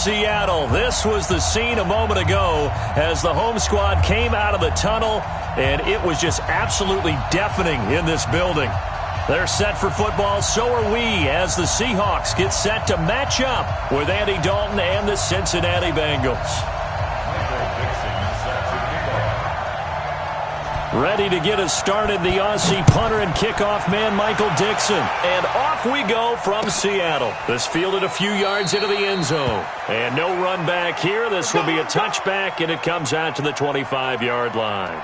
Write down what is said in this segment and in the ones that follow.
Seattle. This was the scene a moment ago as the home squad came out of the tunnel, and it was just absolutely deafening in this building. They're set for football, so are we, as the Seahawks get set to match up with Andy Dalton and the Cincinnati Bengals. Ready to get us started, the Aussie punter and kickoff man, Michael Dixon. And off we go from Seattle. This fielded a few yards into the end zone. And no run back here. This will be a touchback, and it comes out to the 25-yard line.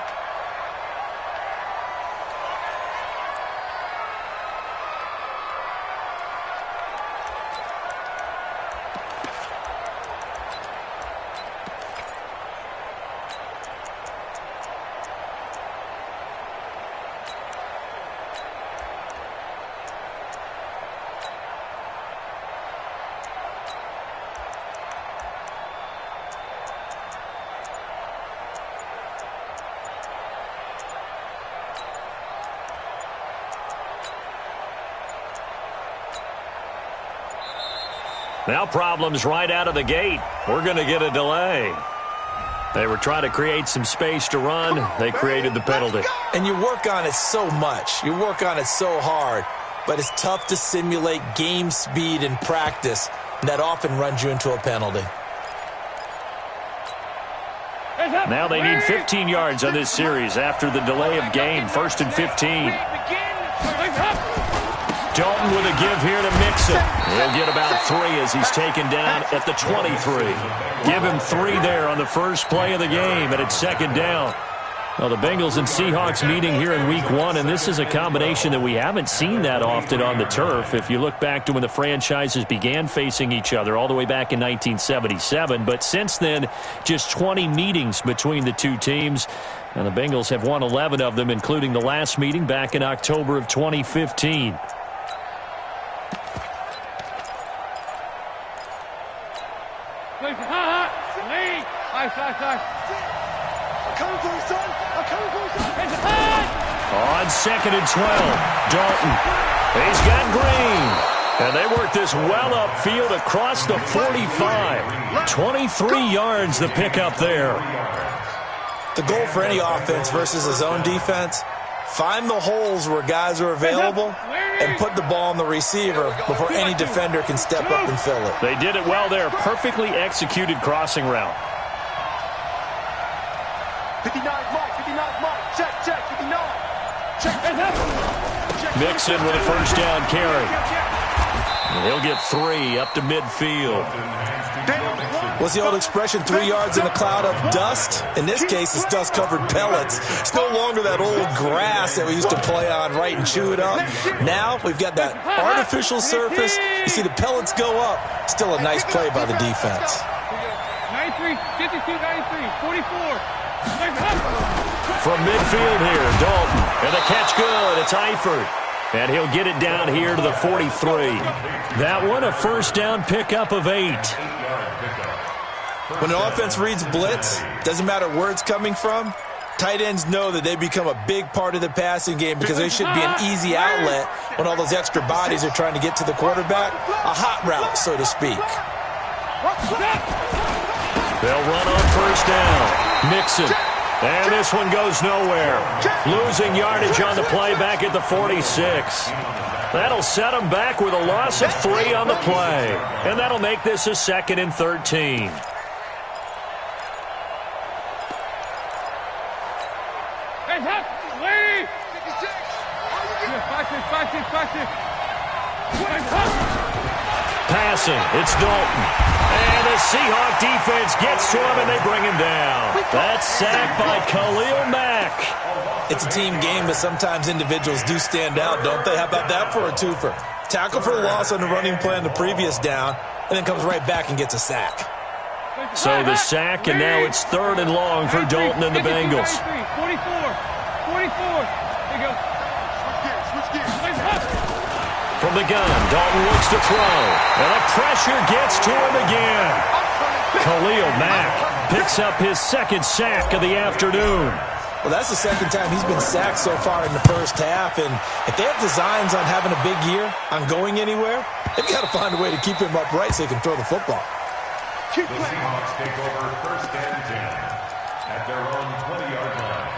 Now problems right out of the gate. We're going to get a delay. They were trying to create some space to run. They created the penalty. And you work on it so much. You work on it so hard. But it's tough to simulate game speed in practice. And that often runs you into a penalty. Now they need 15 yards on this series after the delay of game. 1st and 15. Dalton with a give here to Mixon. He'll get about 3 as he's taken down at the 23. Give him 3 there on the first play of the game, and it's 2nd down. Well, the Bengals and Seahawks meeting here in Week 1, and this is a combination that we haven't seen that often on the turf. If you look back to when the franchises began facing each other all the way back in 1977, but since then, just 20 meetings between the two teams. And the Bengals have won 11 of them, including the last meeting back in October of 2015. On 2nd and 12, Dalton. He's got Green. And they work this well upfield across the 45. 23 yards the pickup there. The goal for any offense versus a zone defense, find the holes where guys are available and put the ball on the receiver before any defender can step up and fill it. They did it well there. Perfectly executed crossing route. 59 Mike, check, 59. Mixon with a first down carry. And he'll get 3 up to midfield. What's the old expression, 3 yards in a cloud of dust? In this case, it's dust-covered pellets. It's no longer that old grass that we used to play on, right, and chew it up. Now we've got that artificial surface. You see the pellets go up. Still a nice play by the defense. 93, 52, 93, 44. From midfield here, Dalton. And the catch good. It's Eifert. And he'll get it down here to the 43. That one, a first down pickup of 8. When an offense reads blitz, doesn't matter where it's coming from, tight ends know that they become a big part of the passing game because they should be an easy outlet when all those extra bodies are trying to get to the quarterback. A hot route, so to speak. They'll run on first down. Mixon. And this one goes nowhere. Losing yardage on the play back at the 46. That'll set them back with a loss of 3 on the play. And that'll make this a 2nd and 13. Passing, it's Dalton. And the Seahawk defense gets to him, and they bring him down. That's sacked by Khalil Mack. It's a team game, but sometimes individuals do stand out, don't they? How about that for a twofer? Tackle for the loss on the running play on the previous down, and then comes right back and gets a sack. So the sack, and now it's 3rd and long for Dalton and the Bengals. 44. There you go. From the gun, Dalton looks to throw. And the pressure gets to him again. Khalil Mack picks up his 2nd sack of the afternoon. Well, that's the 2nd time he's been sacked so far in the first half. And if they have designs on having a big year, on going anywhere, they've got to find a way to keep him upright so he can throw the football. Keep The playing. Seahawks take over 1st and 10 at their own 20-yard line.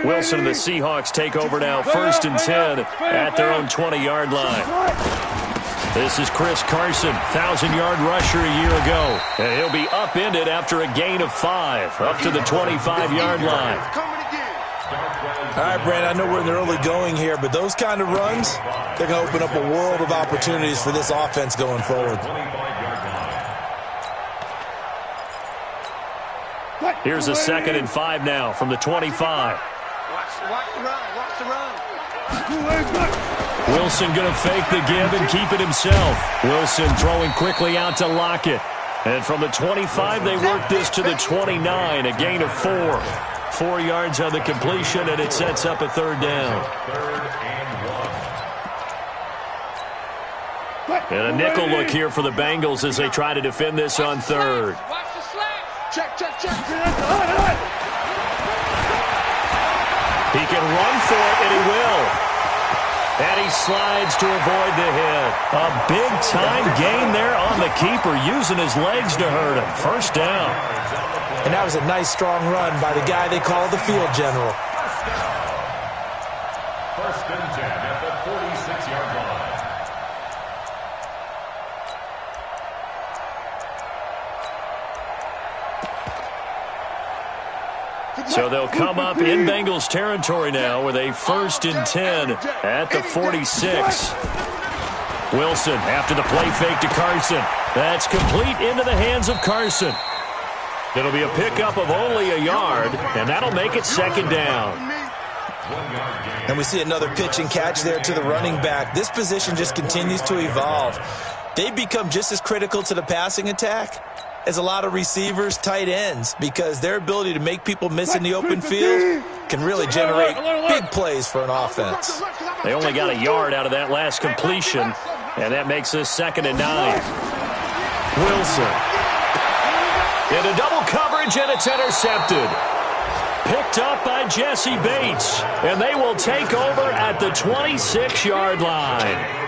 Wilson and the Seahawks take over now, 1st and 10 at their own 20-yard line. This is Chris Carson, 1,000-yard rusher a year ago. And he'll be upended after a gain of 5, up to the 25-yard line. Coming again. All right, Brandon, I know we're in the early going here, but those kind of runs, they're going to open up a world of opportunities for this offense going forward. Here's a 2nd and 5 now from the 25. Watch the run. Watch the run. Wilson going to fake the give and keep it himself. Wilson throwing quickly out to Lockett. And from the 25, they work this to the 29, a gain of 4. 4 yards on the completion, and it sets up a 3rd down. And a nickel look here for the Bengals as they try to defend this on 3rd. Watch the slap. Check. He can run for it, and he will. And he slides to avoid the hit. A big-time gain there on the keeper, using his legs to hurt him. 1st down. And that was a nice, strong run by the guy they call the field general. 1st and 10 at the 46-yard line. So they'll come up in Bengals territory now with a 1st and 10 at the 46. Wilson after the play fake to Carson. That's complete into the hands of Carson. It'll be a pickup of only a yard, and that'll make it 2nd down. And we see another pitch and catch there to the running back. This position just continues to evolve. They become just as critical to the passing attack as a lot of receivers, tight ends, because their ability to make people miss in the open field can really generate big plays for an offense. They only got a yard out of that last completion, and that makes this 2nd and 9. Wilson. Into double coverage, and it's intercepted. Picked up by Jesse Bates, and they will take over at the 26-yard line.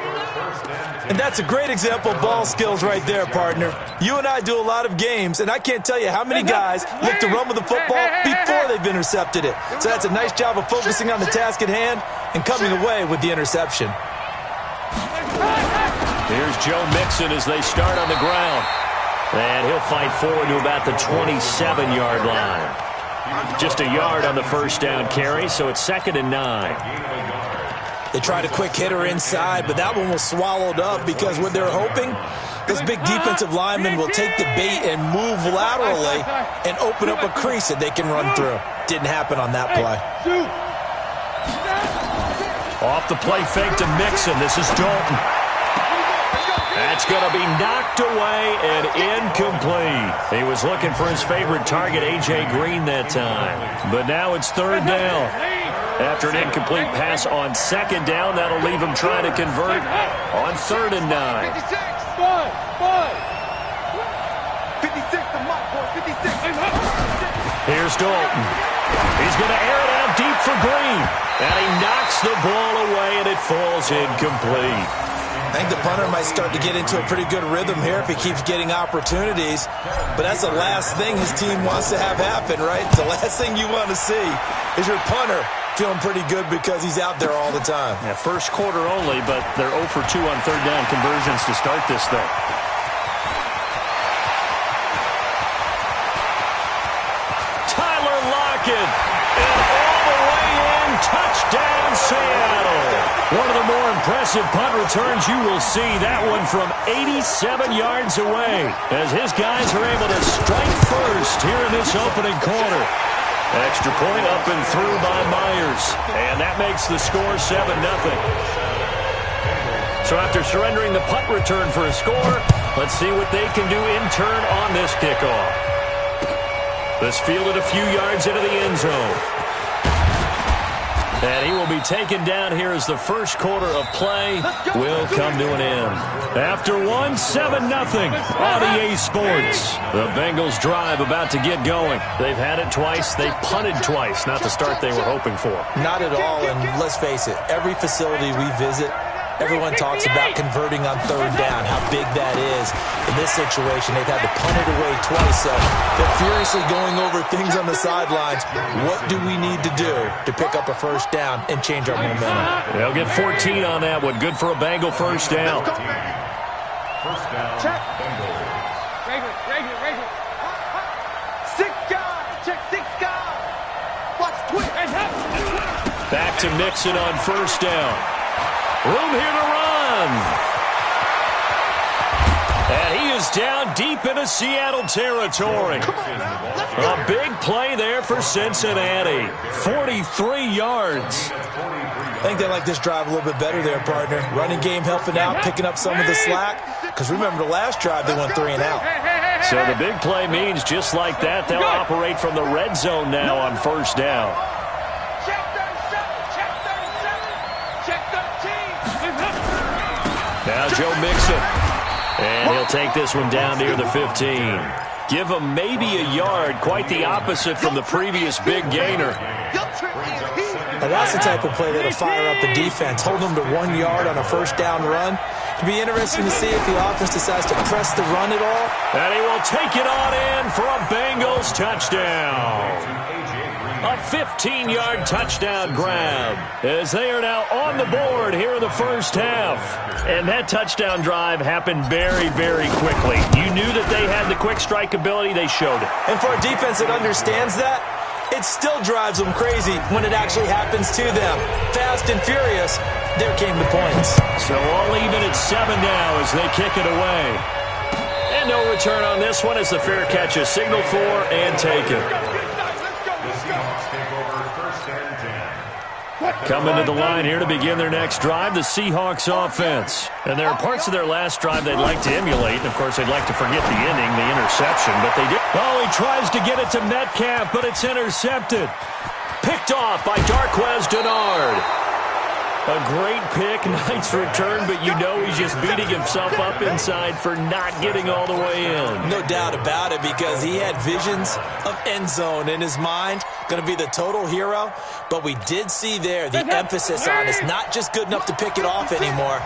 And that's a great example of ball skills right there, partner. You and I do a lot of games, and I can't tell you how many guys look to run with the football before they've intercepted it. So that's a nice job of focusing on the task at hand and coming away with the interception. Here's Joe Mixon as they start on the ground. And he'll fight forward to about the 27-yard line. Just a yard on the 1st down carry, so it's 2nd and 9. They tried a quick hitter inside, but that one was swallowed up because what they're hoping, those big defensive linemen will take the bait and move laterally and open up a crease that they can run through. Didn't happen on that play. Off the play fake to Mixon. This is Dalton. That's going to be knocked away and incomplete. He was looking for his favorite target, A.J. Green, that time. But now it's 3rd down. After an incomplete pass on 2nd down, that'll leave him trying to convert on 3rd and 9. 56, the mark, boy, 56. Here's Dalton. He's going to air it out deep for Green. And he knocks the ball away, and it falls incomplete. I think the punter might start to get into a pretty good rhythm here if he keeps getting opportunities. But that's the last thing his team wants to have happen, right? The last thing you want to see is your punter feeling pretty good because he's out there all the time. Yeah, 1st quarter only, but they're 0 for 2 on 3rd down conversions to start this thing. Tyler Lockett, and all the way in, touchdown Seattle. One of the more impressive punt returns you will see. That one from 87 yards away as his guys are able to strike first here in this opening quarter. Extra point up and through by Myers. And that makes the score 7-0. So after surrendering the punt return for a score, let's see what they can do in turn on this kickoff. This fielded a few yards into the end zone. And he will be taken down here as the first quarter of play will come to an end. After one, 7-0 on EA Sports. The Bengals drive about to get going. They've had it twice. They've punted twice. Not the start they were hoping for. Not at all, and let's face it, every facility we visit, everyone talks about converting on third down, how big that is. In this situation, they've had to punt it away twice, so they're furiously going over things on the sidelines. What do we need to do to pick up a first down and change our momentum? They'll get 14 on that one. Good for a Bengal first down. First down, Bengals. Regular. 6 guys. Check 6 guys. Watch twitch. Back to Mixon on first down. Room here to run. And he is down deep into Seattle territory. A big play there for Cincinnati. 43 yards. I think they like this drive a little bit better there, partner. Running game helping out, picking up some of the slack. Because remember, the last drive, they went 3 and out. So the big play means just like that, they'll operate from the red zone now on first down. Check 37. Check 37. Check 13. Now Joe Mixon. And he'll take this one down near the 15. Give him maybe a yard, quite the opposite from the previous big gainer. Now that's the type of play that'll fire up the defense. Hold them to 1 yard on a first down run. It'll be interesting to see if the offense decides to press the run at all. And he will take it on in for a Bengals touchdown. A 15-yard touchdown grab as they are now on the board here in the first half. And that touchdown drive happened very, very quickly. You knew that they had the quick strike ability. They showed it. And for a defense that understands that, it still drives them crazy when it actually happens to them. Fast and furious, there came the points. So all even at 7 now as they kick it away. And no return on this one as the fair catch is signaled for and taken. Coming to the line here to begin their next drive, the Seahawks offense. And there are parts of their last drive they'd like to emulate. And, of course, they'd like to forget the inning, the interception, but they did. Oh, he tries to get it to Metcalf, but it's intercepted. Picked off by Darqueze Dennard. A great pick, nice return, but you know he's just beating himself up inside for not getting all the way in. No doubt about it, because he had visions of end zone in his mind. Going to be the total hero. But we did see there the emphasis on it's not just good enough to pick it off anymore.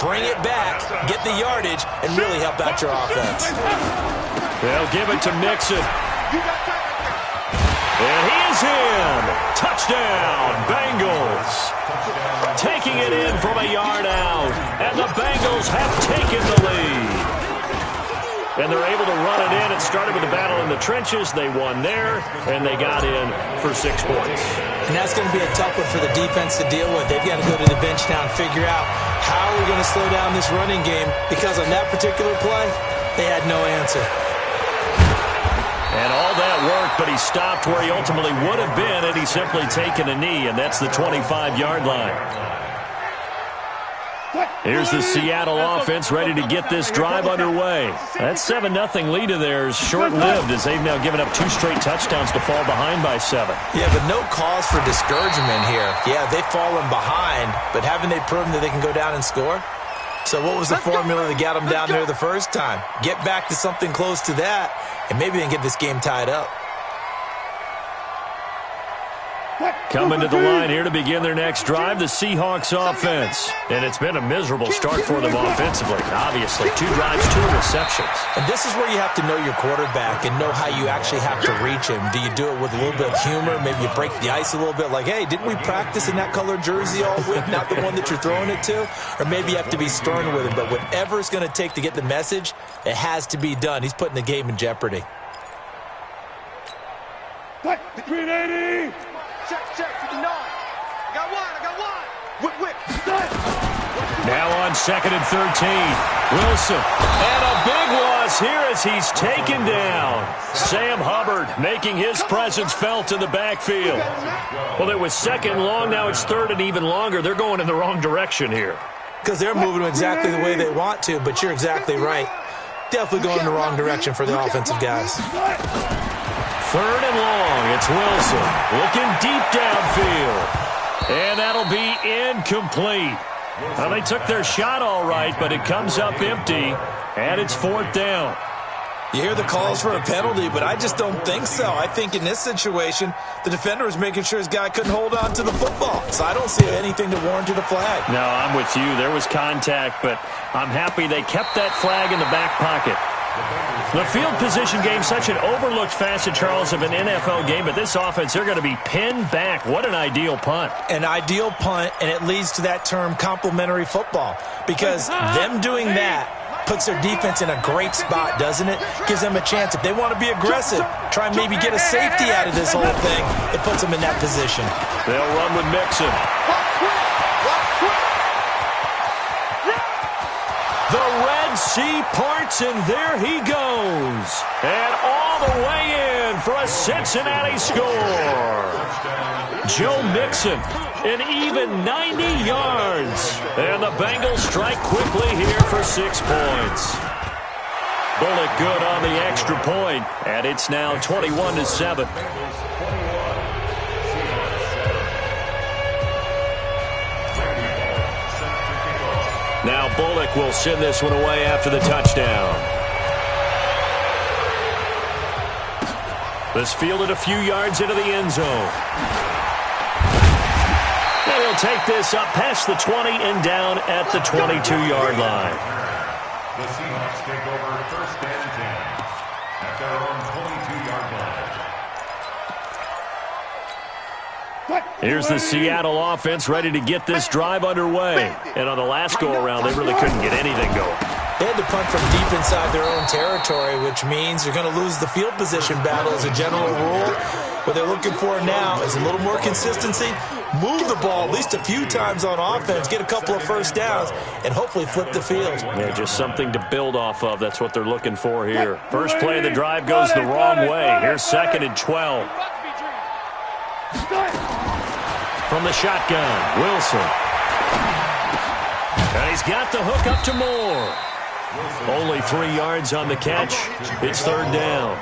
Bring it back, get the yardage, and really help out your offense. They'll give it to Mixon. And he is in. Touchdown, Bengals. Taking it in from a yard out. And the Bengals have taken the lead. And they're able to run it in. It started with a battle in the trenches. They won there, and they got in for 6 points. And that's going to be a tough one for the defense to deal with. They've got to go to the bench now and figure out how we're going to slow down this running game, because on that particular play, they had no answer. And all that worked, but he stopped where he ultimately would have been had he simply taken a knee, and that's the 25-yard line. Here's the Seattle offense ready to get this drive underway. That 7-0 lead of theirs short-lived as they've now given up 2 straight touchdowns to fall behind by 7. Yeah, but no cause for discouragement here. Yeah, they've fallen behind, but haven't they proven that they can go down and score? So what was the formula that got them down there the first time? Get back to something close to that, and maybe they can get this game tied up. Coming to the line here to begin their next drive, the Seahawks offense. And it's been a miserable start for them offensively. Obviously, 2 drives, 2 receptions. And this is where you have to know your quarterback and know how you actually have to reach him. Do you do it with a little bit of humor? Maybe you break the ice a little bit like, hey, didn't we practice in that colored jersey all week? Not the one that you're throwing it to? Or maybe you have to be stern with him. But whatever it's going to take to get the message, it has to be done. He's putting the game in jeopardy. 380. Check, 59. I got one. Whip. Now on 2nd and 13. Wilson. And a big loss here as he's taken down. Sam Hubbard making his presence felt in the backfield. Well, it was 2nd long. Now it's 3rd and even longer. They're going in the wrong direction here. Because they're moving exactly the way they want to, but you're exactly right. Definitely going in the wrong direction for the offensive guys. 3rd and long. It's Wilson looking deep downfield. And that'll be incomplete. Well, they took their shot all right, but it comes up empty, and it's 4th down. You hear the calls for a penalty, but I just don't think so. I think in this situation, the defender was making sure his guy couldn't hold on to the football. So I don't see anything to warrant a flag. No, I'm with you. There was contact, but I'm happy they kept that flag in the back pocket. The field position game, such an overlooked facet, Charles, of an NFL game, but this offense, they're going to be pinned back. What an ideal punt. An ideal punt, and it leads to that term complementary football, because them doing that puts their defense in a great spot, doesn't it? Gives them a chance. If they want to be aggressive, try and maybe get a safety out of this whole thing, it puts them in that position. They'll run with Mixon. The Red Sea parts, and there he goes. And all the way in for a Cincinnati score. Joe Mixon, an even 90 yards. And the Bengals strike quickly here for 6 points. Bullock good on the extra point, and it's now 21-7. Now Bullock will send this one away after the touchdown. This fielded a few yards into the end zone. And he'll take this up past the 20 and down at the 22-yard line. The Seahawks take over 1st and 10 at their own 22-yard line. Here's the Seattle offense ready to get this drive underway. And on the last go-around, they really couldn't get anything going. They had to punt from deep inside their own territory, which means you're going to lose the field position battle as a general rule. What they're looking for now is a little more consistency, move the ball at least a few times on offense, get a couple of first downs, and hopefully flip the field. Yeah, just something to build off of. That's what they're looking for here. First play of the drive goes the wrong way. Here's 2nd and 12. From the shotgun, Wilson. And he's got the hook up to Moore. Only 3 yards on the catch. It's 3rd down.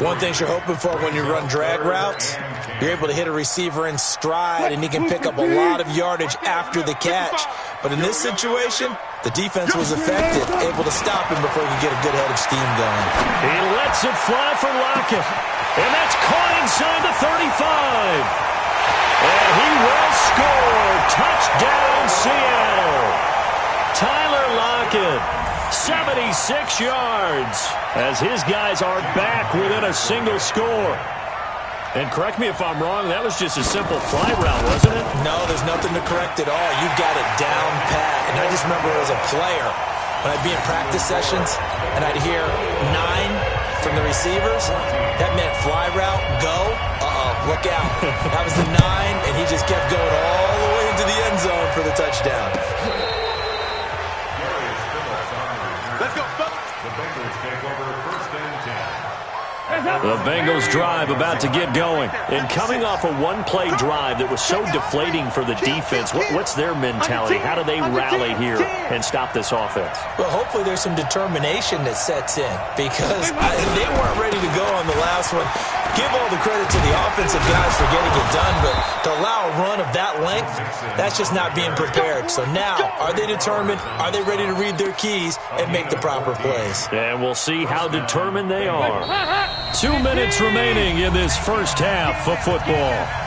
One thing you're hoping for when you run drag routes, you're able to hit a receiver in stride, and he can pick up a lot of yardage after the catch. But in this situation, the defense was effective, able to stop him before he could get a good head of steam going. He lets it fly for Lockett. And that's caught inside the 35. And he will score. Touchdown, Seattle. Tyler Lockett, 76 yards, as his guys are back within a single score. And correct me if I'm wrong, that was just a simple fly route, wasn't it? No, there's nothing to correct at all. You've got it down pat. And I just remember as a player, when I'd be in practice sessions and I'd hear 9 from the receivers, that meant fly route, go, look out. That was the 9, and he just kept going all the way into the end zone for the touchdown. Let's go, fellas. The Bengals take over 1st and 10. The Bengals drive about to get going. And coming off a one-play drive that was so deflating for the defense, what's their mentality? How do they rally here and stop this offense? Well, hopefully there's some determination that sets in, because they weren't ready to go on the last one. Give all the credit to the offensive guys for getting it done, but to allow a run of that length, that's just not being prepared. So now, are they determined? Are they ready to read their keys and make the proper plays? And we'll see how determined they are. 2 minutes remaining in this first half of football.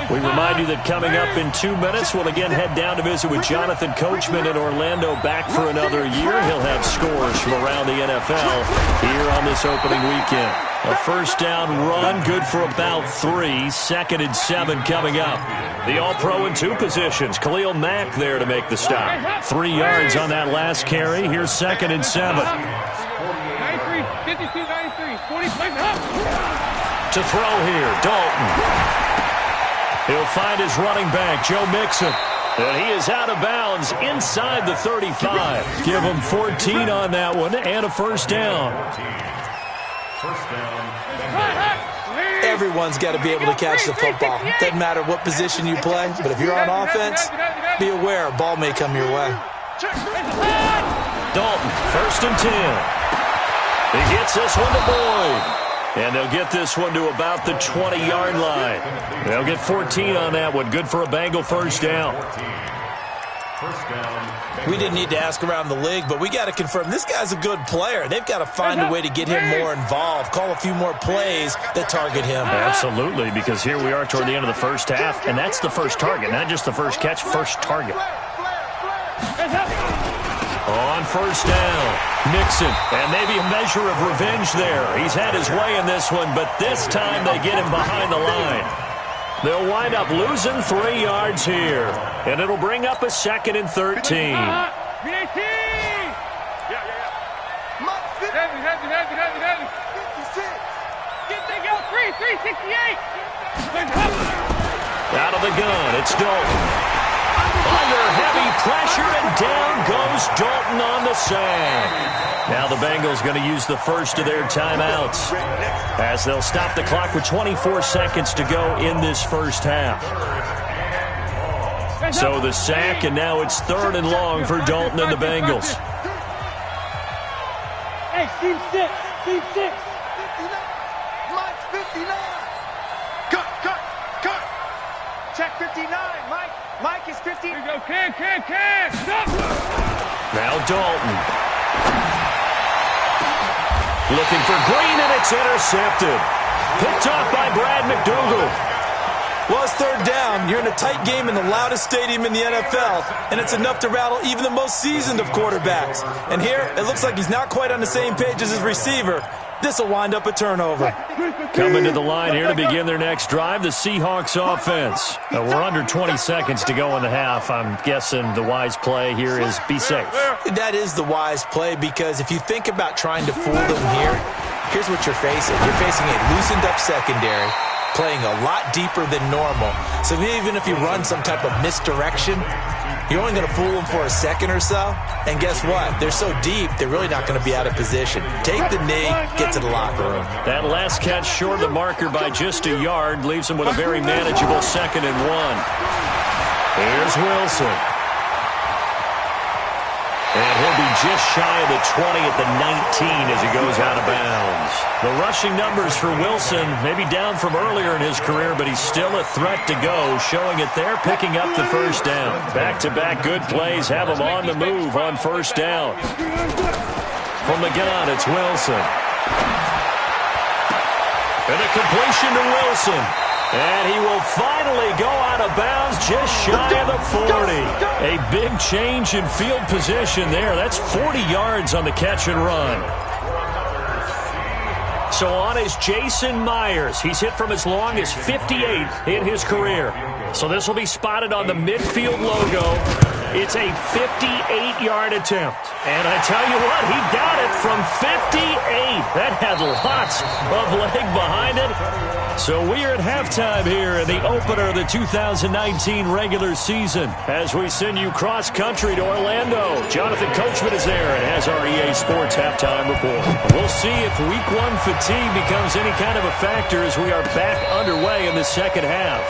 We remind you that coming up in 2 minutes, we'll again head down to visit with Jonathan Coachman in Orlando, back for another year. He'll have scores from around the NFL here on this opening weekend. A first down run, good for about 3. 2nd and 7 coming up. The All-Pro in 2 positions. Khalil Mack there to make the stop. 3 yards on that last carry. Here's 2nd and 7. 93, 52, 93, 40, up. To throw here, Dalton. He'll find his running back, Joe Mixon. And he is out of bounds inside the 35. Give him 14 on that one and a first down. First down. Everyone's got to be able to catch the football. Doesn't matter what position you play, but if you're on offense, be aware a ball may come your way. Dalton, 1st and 10. He gets this one to Boyd. And they'll get this one to about the 20-yard line. They'll get 14 on that one. Good for a Bengal first down. We didn't need to ask around the league, but we got to confirm this guy's a good player. They've got to find a way to get him more involved, call a few more plays that target him. Absolutely, because here we are toward the end of the first half, and that's the first target, not just the first catch, first target. On first down, Nixon, and maybe a measure of revenge there. He's had his way in this one, but this time they get him behind the line. They'll wind up losing 3 yards here, and it'll bring up a 2nd and 13. Out of the gun, it's Dalton. Under heavy pressure, and down goes Dalton on the sack. Now the Bengals going to use the first of their timeouts as they'll stop the clock with 24 seconds to go in this first half. So the sack, and now it's 3rd and long for Dalton and the Bengals. Hey, team 6, team 6. 59, Mike 59. Cut. Check 59, Mike. Mike is 50. Here we go, can. Stop. Now Dalton. Looking for Green, and it's intercepted. Picked off by Brad McDougal. Well, it's 3rd down. You're in a tight game in the loudest stadium in the NFL, and it's enough to rattle even the most seasoned of quarterbacks. And here, it looks like he's not quite on the same page as his receiver. This will wind up a turnover. Coming to the line here to begin their next drive, the Seahawks offense. We're under 20 seconds to go in the half. I'm guessing the wise play here is be safe. That is the wise play, because if you think about trying to fool them here, here's what you're facing. You're facing a loosened-up secondary, playing a lot deeper than normal. So even if you run some type of misdirection, you're only going to fool them for a second or so. And guess what? They're so deep, they're really not going to be out of position. Take the knee, get to the locker room. That last catch short of the marker by just a yard leaves them with a very manageable 2nd and 1. Here's Wilson. And he'll be just shy of the 20 at the 19 as he goes out of bounds. The rushing numbers for Wilson maybe down from earlier in his career, but he's still a threat to go, showing it there, picking up the first down. Back-to-back good plays have him on the move on first down. From the gun, it's Wilson. And a completion to Wilson. And he will finally go out of bounds just shy of the 40. A big change in field position there. That's 40 yards on the catch and run. So on is Jason Myers. He's hit from as long as 58 in his career. So this will be spotted on the midfield logo. It's a 58-yard attempt. And I tell you what, he got it from 58. That had lots of leg behind it. So we are at halftime here in the opener of the 2019 regular season as we send you cross-country to Orlando. Jonathan Coachman is there and has our EA Sports halftime report. We'll see if Week 1 fatigue becomes any kind of a factor as we are back underway in the second half.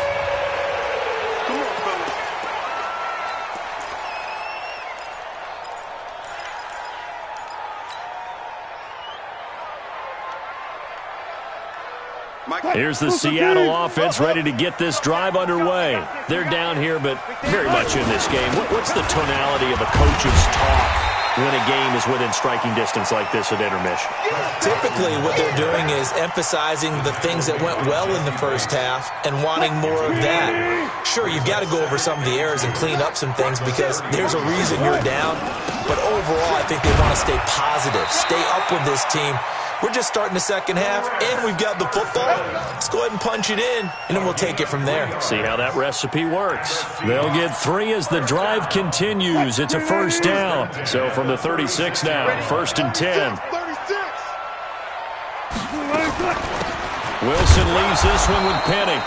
Here's the Seattle offense ready to get this drive underway. They're down here, but very much in this game. What's the tonality of a coach's talk when a game is within striking distance like this at intermission? Typically, what they're doing is emphasizing the things that went well in the first half and wanting more of that. Sure, you've got to go over some of the errors and clean up some things because there's a reason you're down. But overall, I think they want to stay positive, stay up with this team. We're just starting the second half, and we've got the football. Let's go ahead and punch it in, and then we'll take it from there. See how that recipe works. They'll get 3 as the drive continues. It's a first down. So from the 36 now, 1st and 10. Wilson leaves this one with Penny.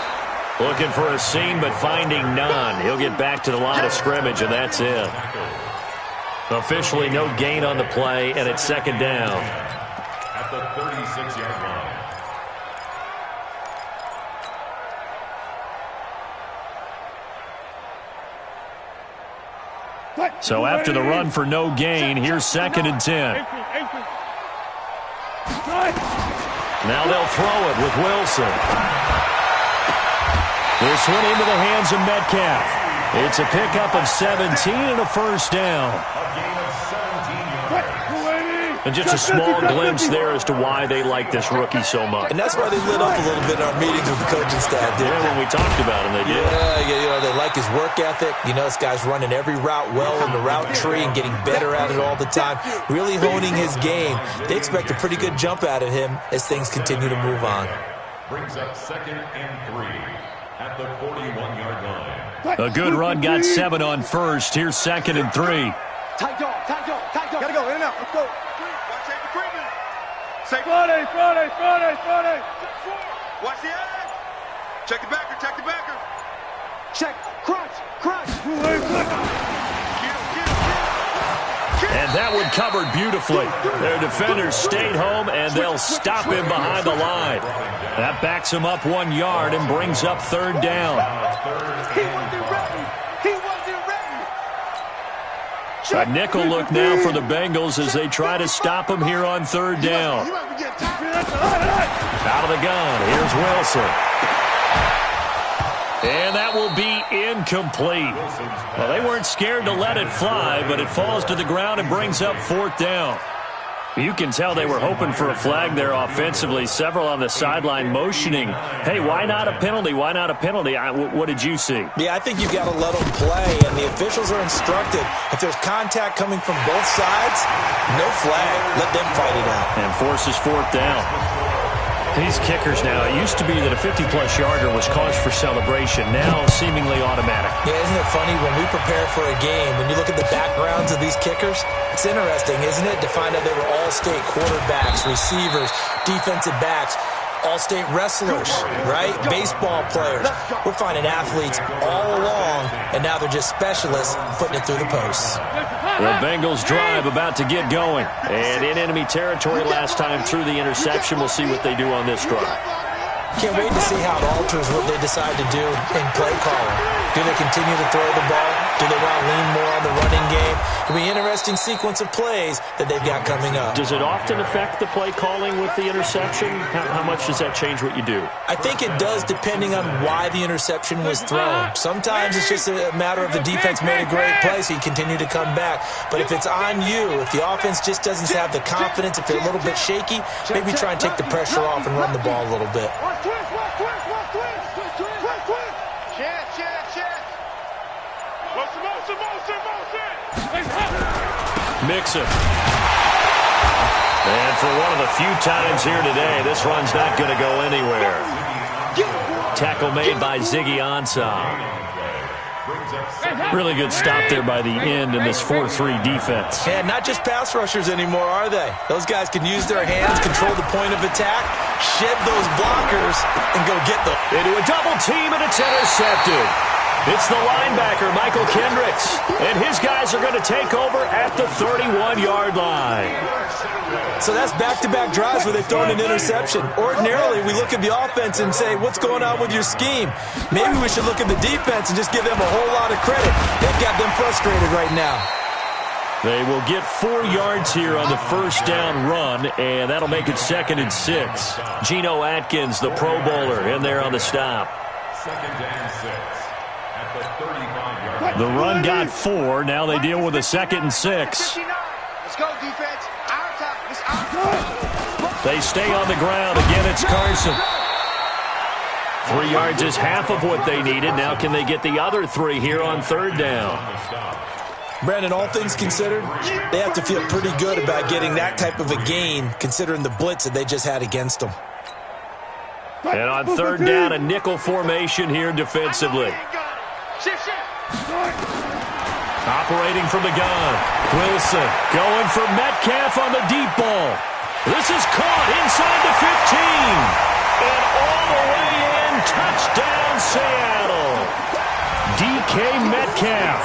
Looking for a seam, but finding none. He'll get back to the line of scrimmage, and that's it. Officially no gain on the play, and it's 2nd down. At the 36-yard line. So after the run for no gain, here's 2nd and 10. Now they'll throw it with Wilson. This one into the hands of Metcalf. It's a pickup of 17 and a first down. And just a small glimpse there as to why they like this rookie so much. And that's why they lit up a little bit in our meetings with the coaching staff. Yeah, when we talked about him, they did. Yeah, they like his work ethic. This guy's running every route well in the route tree and getting better at it all the time, really honing his game. They expect a pretty good jump out of him as things continue to move on. Brings up 2nd and 3 at the 41-yard line. A good run got 7 on first. Here's 2nd and 3. Tight dog, tight dog, tight dog. Gotta go, in and out. Let's go. Watch take the treatment. Say Friday. Watch the eye. Check the backer. Check, crunch. And that one covered beautifully. Their defenders stayed home, and they'll stop him behind the line. That backs him up 1 yard and brings up 3rd down. He wasn't ready. A nickel look now for the Bengals as they try to stop him here on 3rd down. Out of the gun, here's Wilson. And that will be incomplete. Well, they weren't scared to let it fly, but it falls to the ground and brings up 4th down. You can tell they were hoping for a flag there offensively. Several on the sideline motioning, hey, why not a penalty? Why not a penalty? What did you see? Yeah, I think you've got to let them play, and the officials are instructed. If there's contact coming from both sides, no flag. Let them fight it out. And forces 4th down. These kickers now, it used to be that a 50-plus yarder was cause for celebration. Now seemingly automatic. Yeah, isn't it funny when we prepare for a game, when you look at the backgrounds of these kickers, it's interesting, isn't it, to find out they were all-state quarterbacks, receivers, defensive backs, all-state wrestlers, right? Baseball players. We're finding athletes all along, and now they're just specialists putting it through the posts. The Bengals drive about to get going. And in enemy territory last time through the interception. We'll see what they do on this drive. Can't wait to see how it alters what they decide to do in play calling. Do they continue to throw the ball? Do they want to lean more on the running game? It'll be an interesting sequence of plays that they've got coming up. Does it often affect the play calling with the interception? How much does that change what you do? I think it does, depending on why the interception was thrown. Sometimes it's just a matter of the defense made a great play, so you continue to come back. But if it's on you, if the offense just doesn't have the confidence, if they're a little bit shaky, maybe try and take the pressure off and run the ball a little bit. Mixon. And for one of the few times here today, this run's not going to go anywhere. Tackle made by Ziggy Ansah. Really good stop there by the end in this 4-3 defense. And not just pass rushers anymore, are they? Those guys can use their hands, control the point of attack, shed those blockers, and go get them. Into a double team, and it's intercepted. It's the linebacker, Michael Kendricks, and his guys are going to take over at the 31-yard line. So that's back-to-back drives where they've thrown an interception. Ordinarily, we look at the offense and say, what's going on with your scheme? Maybe we should look at the defense and just give them a whole lot of credit. They've got them frustrated right now. They will get 4 yards here on the first down run, and that'll make it 2nd and 6. Geno Atkins, the Pro Bowler, in there on the stop. 2nd and 6 at the 35-yard line. The run got 4. Now they deal with a 2nd and 6. Let's go, defense. Our time. It's our time. They stay on the ground. Again, it's Carson. 3 yards is half of what they needed. Now can they get the other 3 here on 3rd down? Brandon, all things considered, they have to feel pretty good about getting that type of a gain, considering the blitz that they just had against them. And on 3rd down, a nickel formation here defensively. Operating from the gun. Wilson going for Metcalf on the deep ball. This is caught inside the 15. And all the way in, touchdown Seattle. DK Metcalf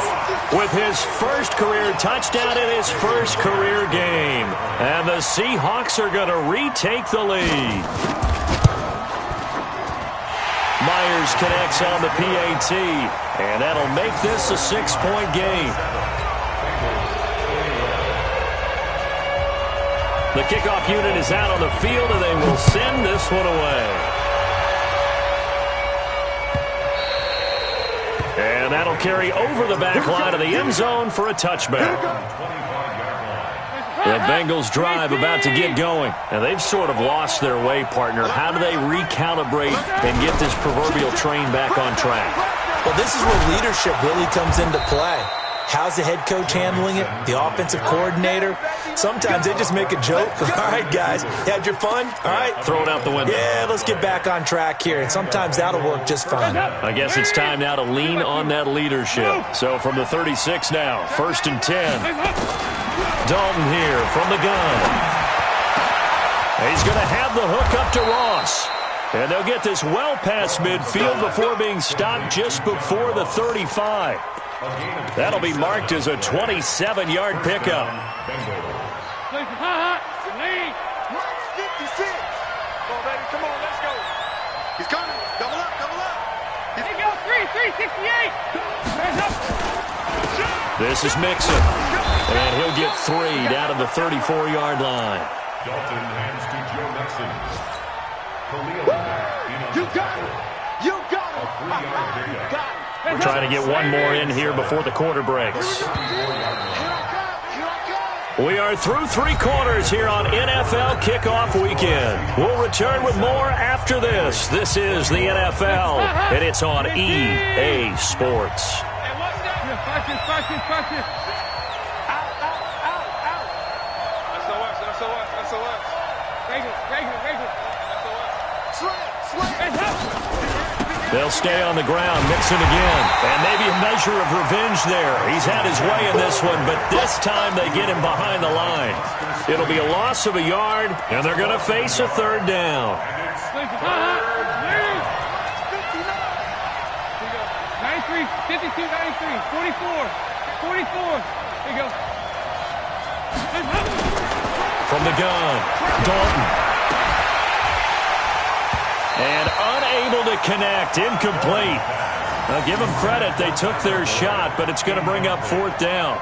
with his first career touchdown in his first career game. And the Seahawks are going to retake the lead. Myers connects on the PAT, and that'll make this a 6-point game. The kickoff unit is out on the field, and they will send this one away. And that'll carry over the back line of the end zone for a touchback. The Bengals drive about to get going. And they've sort of lost their way, partner. How do they recalibrate and get this proverbial train back on track? Well, this is where leadership really comes into play. How's the head coach handling it? The offensive coordinator? Sometimes they just make a joke. All right, guys, you had your fun? All right. Throw it out the window. Yeah, let's get back on track here. And sometimes that'll work just fine. I guess it's time now to lean on that leadership. So from the 36 now, 1st and 10. Dalton here from the gun. He's going to have the hook up to Ross. And they'll get this well past midfield before being stopped just before the 35. That'll be marked as a 27-yard pickup. 56. Come on, baby. Come on, let's go. He's coming. Double up, double up. Here we go. 368. This is Mixon. And he'll get 3 down to the 34-yard line. Dalton hands to Joe Mixon. You got it. You got it. A 3-yard pickup. Got it. We're trying to get one more in here before the quarter breaks. We are through 3 quarters here on NFL Kickoff Weekend. We'll return with more after this. This is the NFL, and it's on EA Sports. They'll stay on the ground, Mixon again. And maybe a measure of revenge there. He's had his way in this one, but this time they get him behind the line. It'll be a loss of a yard, and they're going to face a 3rd down. 93, 52, 93, 44, 44. There you go. From the gun, Dalton. And unable to connect, incomplete. Now give them credit, they took their shot, but it's going to bring up 4th down.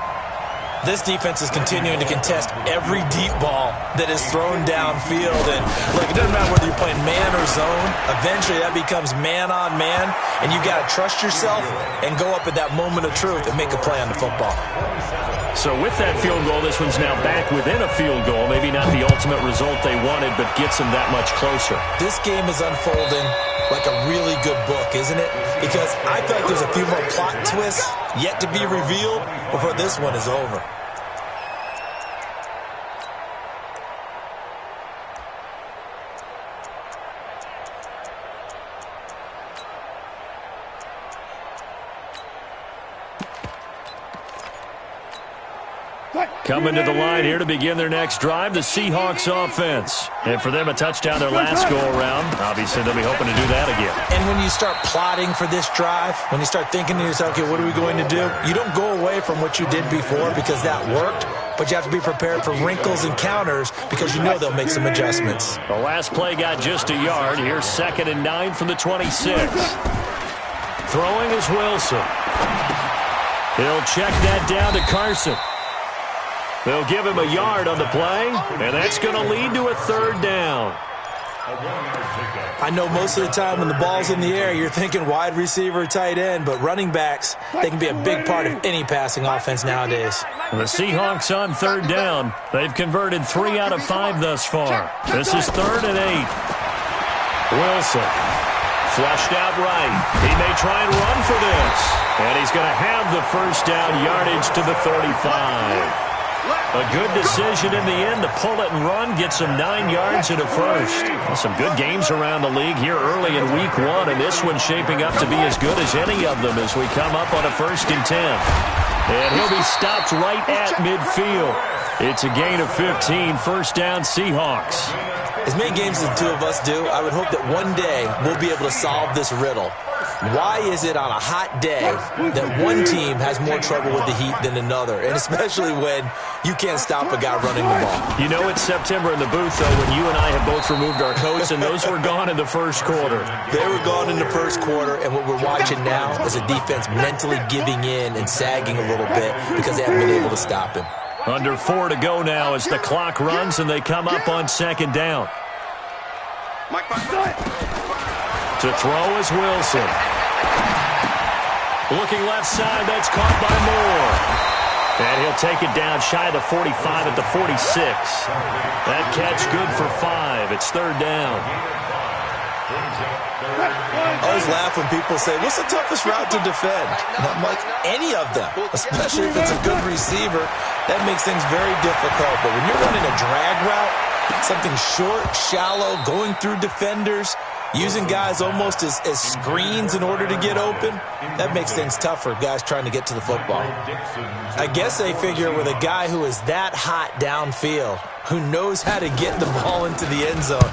This defense is continuing to contest every deep ball that is thrown downfield. And look, it doesn't matter whether you're playing man or zone. Eventually that becomes man on man, and you've got to trust yourself and go up at that moment of truth and make a play on the football. So with that field goal, this one's now back within a field goal. Maybe not the ultimate result they wanted, but gets them that much closer. This game is unfolding like a really good book, isn't it? Because I feel like there's a few more plot twists yet to be revealed before this one is over. Coming to the line here to begin their next drive, the Seahawks offense. And for them, a touchdown their last go-around. Obviously, they'll be hoping to do that again. And when you start plotting for this drive, when you start thinking to yourself, okay, what are we going to do? You don't go away from what you did before because that worked, but you have to be prepared for wrinkles and counters because you know they'll make some adjustments. The last play got just a yard. Here's 2nd and 9 from the 26. Throwing is Wilson. He'll check that down to Carson. They'll give him a yard on the play, and that's going to lead to a 3rd down. I know most of the time when the ball's in the air, you're thinking wide receiver, tight end, but running backs, they can be a big part of any passing offense nowadays. The Seahawks on 3rd down. They've converted 3 out of 5 thus far. This is 3rd and 8. Wilson flushed out right. He may try and run for this, and he's going to have the 1st down yardage to the 35. A good decision in the end to pull it and run, get some 9 yards and a 1st. Well, some good games around the league here early in week 1, and this one's shaping up to be as good as any of them as we come up on a 1st and 10. And he'll be stopped right at midfield. It's a gain of 15, 1st down Seahawks. As many games as the two of us do, I would hope that one day we'll be able to solve this riddle. Why is it on a hot day that one team has more trouble with the heat than another? And especially when you can't stop a guy running the ball. You know it's September in the booth, though, when you and I have both removed our coats, and those were gone in the 1st quarter. They were gone in the 1st quarter, and what we're watching now is a defense mentally giving in and sagging a little bit because they haven't been able to stop him. Under 4 to go now as the clock runs and they come up on second down. To throw is Wilson. Looking left side, that's caught by Moore. And he'll take it down shy of the 45 at the 46. That catch good for 5. It's third down. I always laugh when people say, what's the toughest route to defend? And I'm like, any of them, especially if it's a good receiver. That makes things very difficult. But when you're running a drag route, something short, shallow, going through defenders, using guys almost as screens in order to get open, that makes things tougher, guys trying to get to the football. I guess they figure with a guy who is that hot downfield, who knows how to get the ball into the end zone,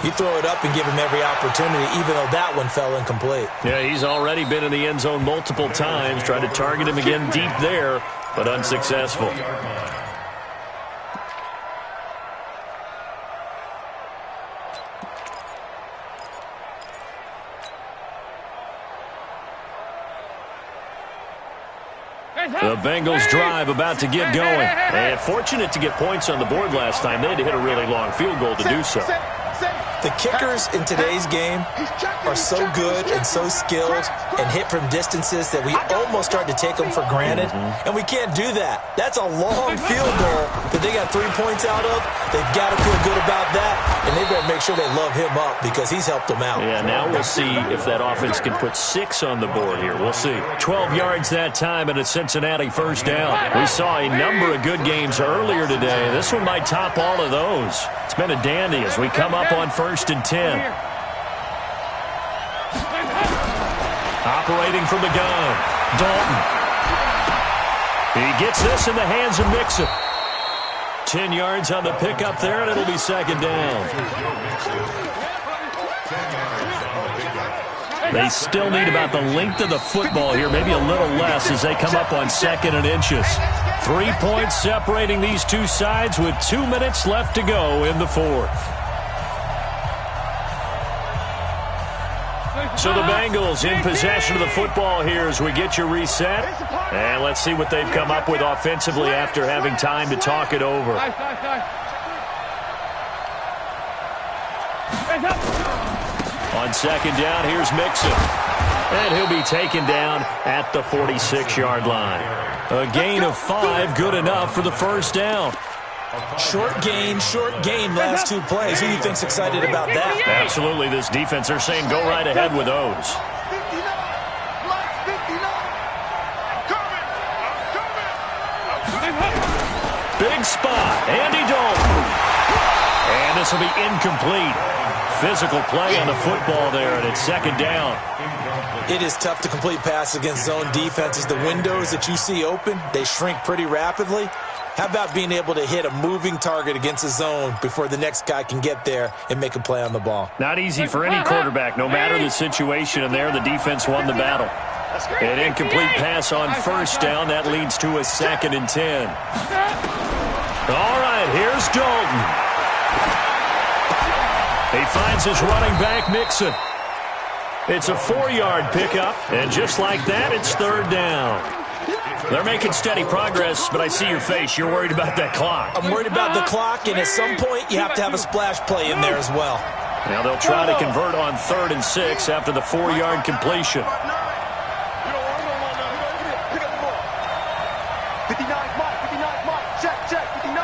you throw it up and give him every opportunity, even though that one fell incomplete. Yeah, he's already been in the end zone multiple times, tried to target him again deep there, but unsuccessful. The Bengals drive about to get going. And fortunate to get points on the board last time. They had to hit a really long field goal to do so. The kickers in today's game are so good and so skilled and hit from distances that we almost start to take them for granted. And we can't do that. That's a long field goal that they got 3 points out of. They've got to feel good about that. And they better make sure they love him up because he's helped them out. Yeah, now we'll see if that offense can put 6 on the board here. We'll see. 12 yards that time and a Cincinnati first down. We saw a number of good games earlier today. This one might top all of those. It's been a dandy as we come up on 1st and 10. Operating from the gun, Dalton. He gets this in the hands of Mixon. 10 yards on the pickup there, and it'll be second down. They still need about the length of the football here, maybe a little less as they come up on 2nd and inches. 3 points separating these two sides with 2 minutes left to go in the fourth. So the Bengals in possession of the football here as we get you reset. And let's see what they've come up with offensively after having time to talk it over. On second down, here's Mixon. And he'll be taken down at the 46-yard line. A gain of 5, good enough for the first down. Short gain, last 2 plays. Who do you think's excited about that? Absolutely, this defense, they're saying go right ahead with those. Big spot, Andy Dalton. And this will be incomplete. Physical play on the football there, and it's second down. It is tough to complete passes against zone defenses. The windows that you see open, they shrink pretty rapidly. How about being able to hit a moving target against a zone before the next guy can get there and make a play on the ball? Not easy for any quarterback, no matter the situation, and there the defense won the battle. An incomplete pass on first down. That leads to a 2nd and 10. All right, here's Dalton. He finds his running back, Mixon. It's a 4-yard pickup, and just like that, it's third down. They're making steady progress, but I see your face. You're worried about that clock. I'm worried about the clock, and at some point, you have to have a splash play in there as well. Now they'll try to convert on 3rd and 6 after the 4-yard completion. 59, check, 59.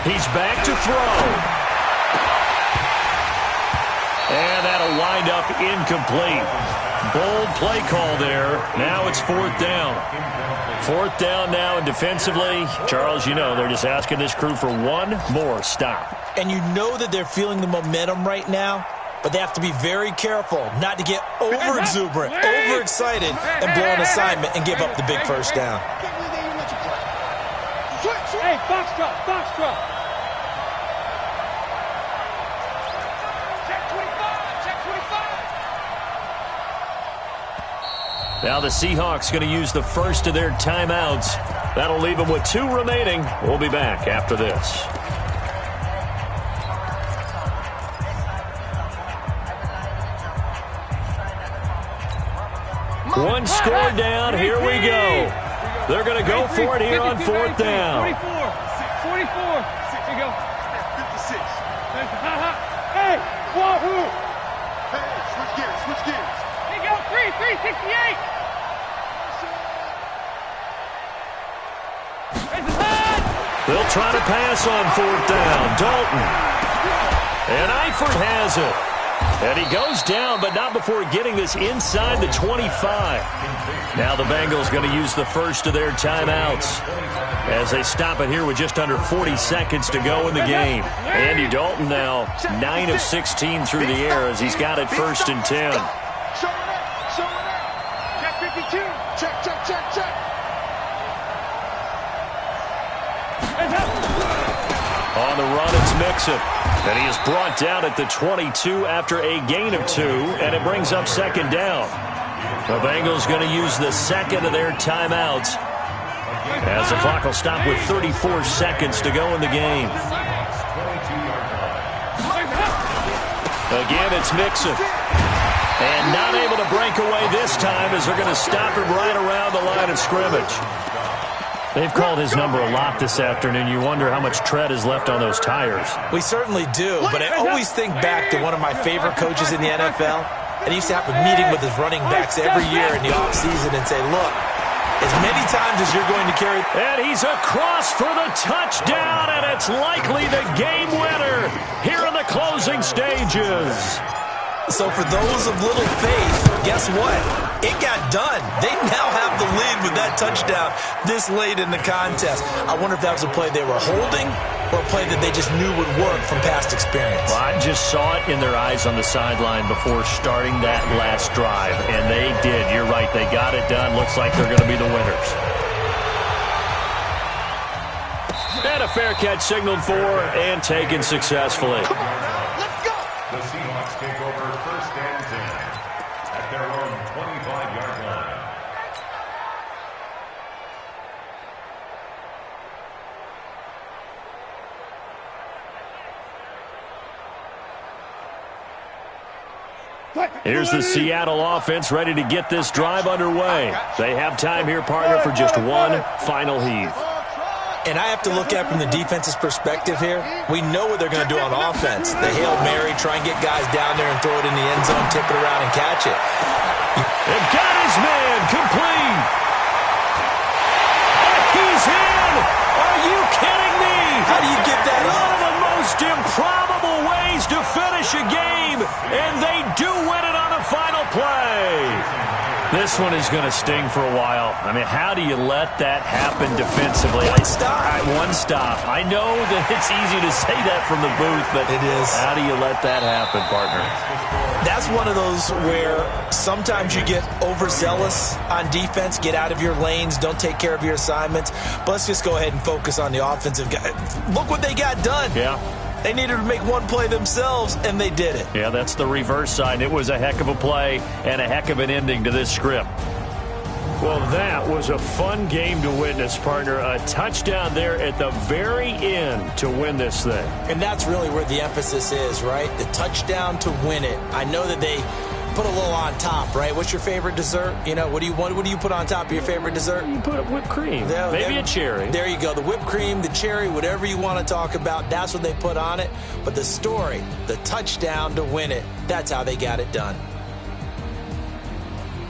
He's back to throw. And that'll wind up incomplete. Bold play call there. Now it's 4th down. 4th down now, and defensively, Charles, you know, they're just asking this crew for one more stop. And you know that they're feeling the momentum right now, but they have to be very careful not to get over-exuberant, overexcited, and blow an assignment and give up the big first down. Hey, box drop. Now the Seahawks going to use the first of their timeouts. That'll leave them with 2 remaining. We'll be back after this. One score down. Here we go. They're going to go for it here on 4th down. 44. Here you go. 56. Hey, Wahoo! Hey, switch gears, switch gears. Here you go. 368. They'll try to pass on 4th down. Dalton. And Eifert has it. And he goes down, but not before getting this inside the 25. Now the Bengals going to use the first of their timeouts as they stop it here with just under 40 seconds to go in the game. Andy Dalton now 9 of 16 through the air as he's got it 1st and 10. Show it up, show it up. Check 52. Check, check, check, check. On the run, it's Mixon. And he is brought down at the 22 after a gain of 2, and it brings up 2nd down. The Bengals going to use the second of their timeouts as the clock will stop with 34 seconds to go in the game. Again, it's Mixon. And not able to break away this time as they're going to stop him right around the line of scrimmage. They've called his number a lot this afternoon. You wonder how much tread is left on those tires. We certainly do, but I always think back to one of my favorite coaches in the NFL. And he used to have a meeting with his running backs every year in the offseason and say, look, as many times as you're going to carry. And he's across for the touchdown, and it's likely the game winner here in the closing stages. So for those of little faith, guess what? It got done. They now have the lead with that touchdown this late in the contest. I wonder if that was a play they were holding or a play that they just knew would work from past experience. Well, I just saw it in their eyes on the sideline before starting that last drive, and they did. You're right. They got it done. Looks like they're going to be the winners. And a fair catch signaled for and taken successfully. The Seahawks take over 1st and 10 at their own 25-yard line. Here's the Seattle offense ready to get this drive underway. They have time here, partner, for just one final heave. And I have to look at from the defense's perspective here. We know what they're going to do on offense. The Hail Mary, try and get guys down there and throw it in the end zone, tip it around and catch it. And got his man complete. He's in. Are you kidding me? How do you get that One up? of the most improbable ways to finish a game, and they do win it on the final play. This one is going to sting for a while. I mean, how do you let that happen defensively? One stop. One stop. I know that it's easy to say that from the booth, but it is. How do you let that happen, partner? That's one of those where sometimes you get overzealous on defense, get out of your lanes, don't take care of your assignments. But let's just go ahead and focus on the offensive guy. Look what they got done. Yeah. They needed to make one play themselves, and they did it. Yeah, that's the reverse side. It was a heck of a play and a heck of an ending to this script. Well, that was a fun game to witness, partner. A touchdown there at the very end to win this thing. And that's really where the emphasis is, right? The touchdown to win it. I know that they put a little on top, right? What's your favorite dessert? You know, what do you put on top of your favorite dessert? You put whipped cream. Maybe a cherry. There you go. The whipped cream, the cherry, whatever you want to talk about, that's what they put on it. But the story, the touchdown to win it, that's how they got it done.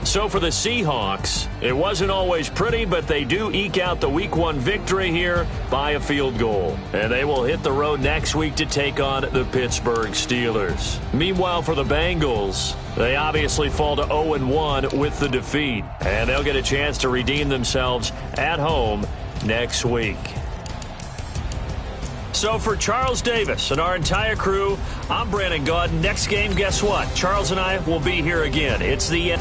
So for the Seahawks, it wasn't always pretty, but they do eke out the Week 1 victory here by a field goal. And they will hit the road next week to take on the Pittsburgh Steelers. Meanwhile, for the Bengals, they obviously fall to 0-1 with the defeat. And they'll get a chance to redeem themselves at home next week. So for Charles Davis and our entire crew, I'm Brandon Gaudin. Next game, guess what? Charles and I will be here again. It's the